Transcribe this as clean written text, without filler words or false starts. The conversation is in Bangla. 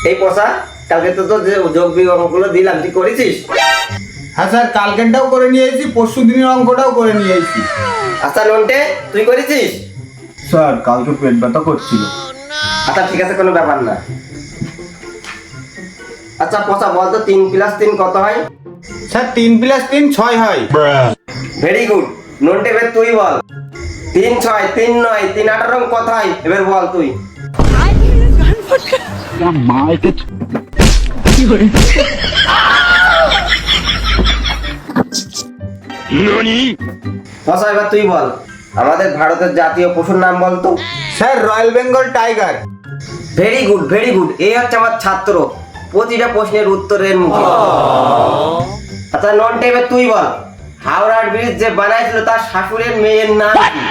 এই পচা, কালকে তো তোর যে যোগ বিয়োগ অঙ্কগুলো দিলাম তুই করেছিস? হ্যাঁ স্যার, কালকেরটাও করে নিয়ে এসেছি, পরশু দিনের অঙ্কটাও করে নিয়ে এসেছি। আচ্ছা নন্টে, তুই করেছিস? স্যার কালকে পেট ব্যথা করছিল। আচ্ছা ঠিক আছে, কোনো ব্যাপার না। আচ্ছা পচা বল তো 3+3 কত হয়? স্যার 3+3 6 হয়। Very good. নন্টে এবার তুই বল, 3 6 3 9 3 18 কত হয়? এবার বল তুই। পচা এবার তুই বল, আমাদের ভারতের জাতীয় পশুর নাম বলতো। Sir royal Bengal tiger. Very good very good, এই হচ্ছে আমার ছাত্র, প্রতিটা প্রশ্নের উত্তরের মুখে। আচ্ছা নন্টে এবার তুই বল, হাওড়ার ব্রিজ যে বানাইছিল তার শাশুড়ের মেয়ের নাম কি?